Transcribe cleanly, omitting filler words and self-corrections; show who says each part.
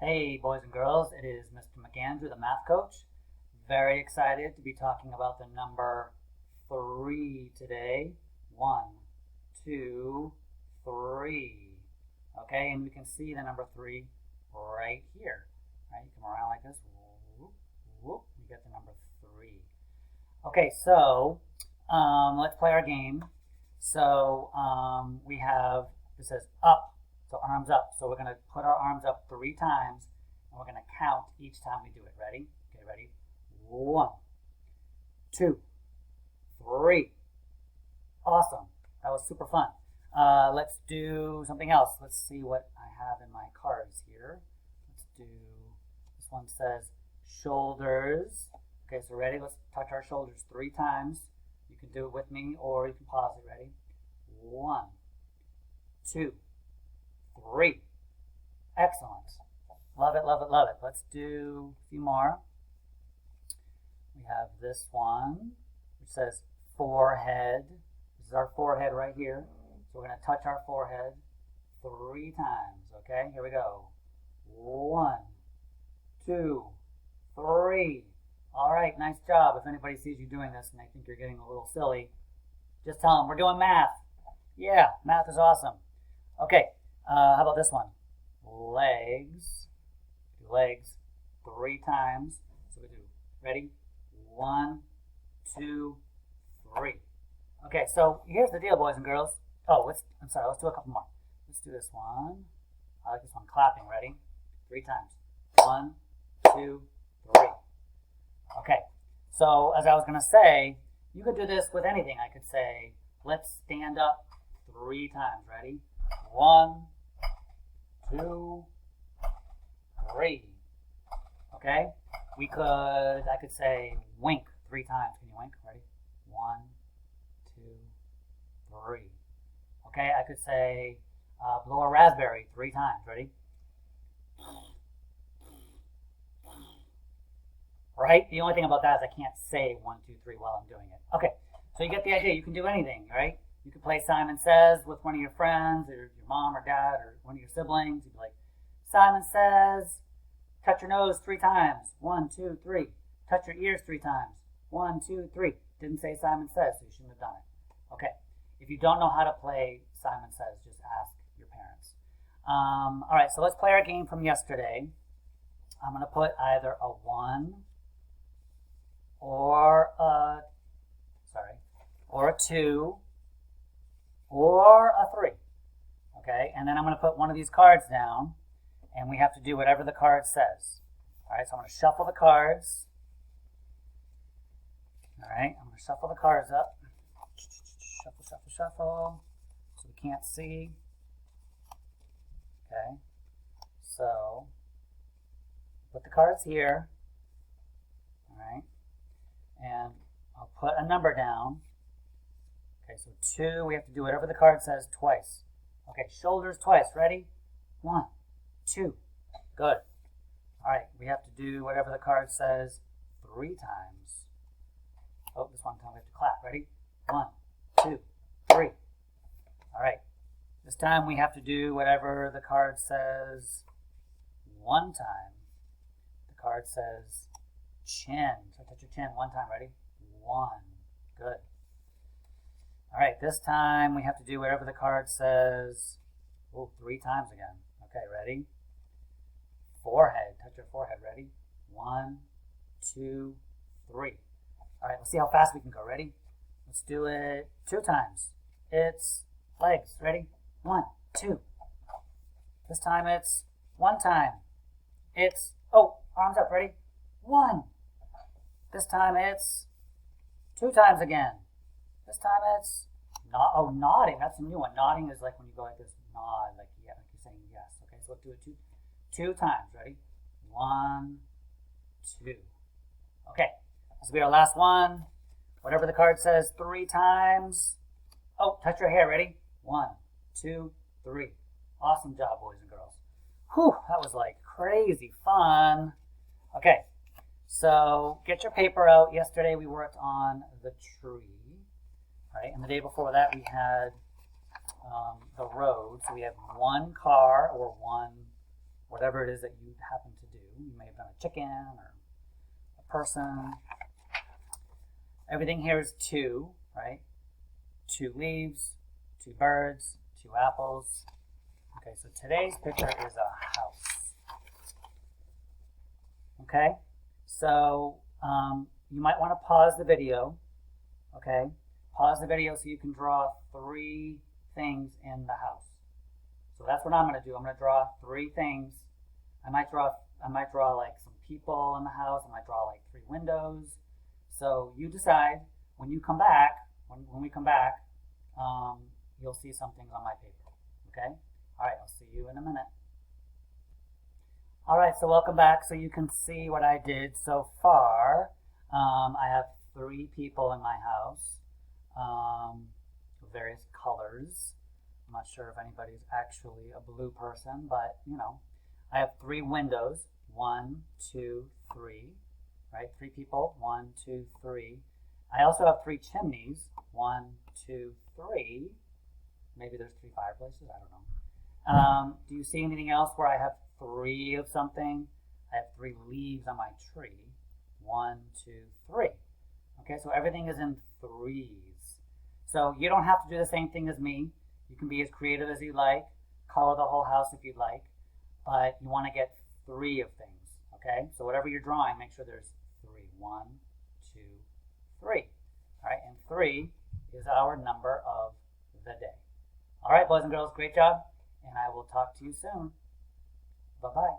Speaker 1: Hey, boys and girls, it is Mr. McAndrew, the math coach. Very excited to be talking about the number 3 today. 1, 2, 3. Okay, and we can see the number 3 right here. Right, you come around like this. Whoop, whoop, you get the number 3. Okay, so let's play our game. So we have, this says up. So arms up. So we're going to put our arms up 3 times, and we're going to count each time we do it. Ready? Okay, ready? 1, 2, 3. Awesome. That was super fun. Let's do something else. Let's see what I have in my cards here. Let's do, this one says shoulders. Okay, so ready? Let's touch our shoulders 3 times. You can do it with me, or you can pause it. Ready? 1, 2, 3. Excellent. Love it, love it, love it. Let's do a few more. We have this one, which says forehead. This is our forehead right here. So we're going to touch our forehead 3 times. Okay, here we go. 1, 2, 3. All right, nice job. If anybody sees you doing this and they think you're getting a little silly, just tell them we're doing math. Yeah, math is awesome. Okay. How about this one? Legs. Do legs 3 times. So we do. Ready? 1, 2, 3. Okay, so here's the deal, boys and girls. Oh, I'm sorry, let's do a couple more. Let's do this one. I like this one. Clapping. Ready? 3 times. 1, 2, 3. Okay, so as I was going to say, you could do this with anything. I could say, let's stand up 3 times. Ready? 1, 2, 3. Okay? I could say wink 3 times. Can you wink? Ready? 1, 2, 3. Okay? I could say blow a raspberry 3 times. Ready? Right? The only thing about that is I can't say 1, 2, 3 while I'm doing it. Okay. So you get the idea. You can do anything, right? You could play Simon Says with one of your friends, or your mom or dad, or one of your siblings. You'd be like, Simon Says, touch your nose 3 times. 1, 2, 3. Touch your ears 3 times. 1, 2, 3. Didn't say Simon Says, so you shouldn't have done it. Okay. If you don't know how to play Simon Says, just ask your parents. All right, so let's play our game from yesterday. I'm going to put either a 1 or a 2 or a 3. Okay, and then I'm going to put one of these cards down, and we have to do whatever the card says. All right, so I'm going to shuffle the cards. All right, I'm going to shuffle the cards up. Shuffle, shuffle, shuffle, so we can't see. Okay, so put the cards here. All right, and I'll put a number down. Okay, so 2, we have to do whatever the card says twice. Okay, shoulders twice. Ready? 1, 2. Good. All right, we have to do whatever the card says 3 times. Oh, this one time we have to clap. Ready? 1, 2, 3. All right. This time we have to do whatever the card says 1 time. The card says chin. So touch your chin 1 time. Ready? 1. Good. All right, this time we have to do whatever the card says 3 times again. Okay, ready? Forehead. Touch your forehead. Ready? 1, 2, 3. All right, let's see how fast we can go. Ready? Let's do it 2 times. It's legs. Ready? 1, 2. This time it's 1 time. It's, arms up. Ready? 1. This time it's 2 times again. This time it's nodding. That's a new one. Nodding is like when you go like this, nod, like you're saying yes. Okay, so let's do it 2 times. Ready? 1, 2. Okay, this will be our last one. Whatever the card says 3 times. Touch your hair. Ready? 1, 2, 3. Awesome job, boys and girls. Whew, that was like crazy fun. Okay, so get your paper out. Yesterday we worked on the tree. Right? And the day before that we had the road. So we have 1 car or 1 whatever it is that you happen to do. You may have done a chicken or a person. Everything here is 2, right? 2 leaves, 2 birds, 2 apples. Okay, so today's picture is a house. Okay, so you might want to pause the video. Okay, pause the video so you can draw 3 things in the house. So that's what I'm going to do. I'm going to draw 3 things. I might draw like some people in the house. I might draw like 3 windows. So you decide when you come back. When we come back, you'll see some things on my paper. Okay. All right. I'll see you in a minute. All right. So welcome back. So you can see what I did so far. I have 3 people in my house, various colors. I'm not sure if anybody's actually a blue person, but you know, I have 3 windows. 1, 2, 3. Right? 3 people. 1, 2, 3. I also have 3 chimneys. 1, 2, 3. Maybe there's 3 fireplaces. I don't know. Do you see anything else where I have 3 of something? I have 3 leaves on my tree. 1, 2, 3. Okay, so everything is in 3s. So you don't have to do the same thing as me. You can be as creative as you like. Color the whole house if you'd like. But you want to get 3 of things. Okay, so whatever you're drawing, make sure there's 3. 1, 2, 3. All right, and 3 is our number of the day. All right, boys and girls, great job. And I will talk to you soon. Bye-bye.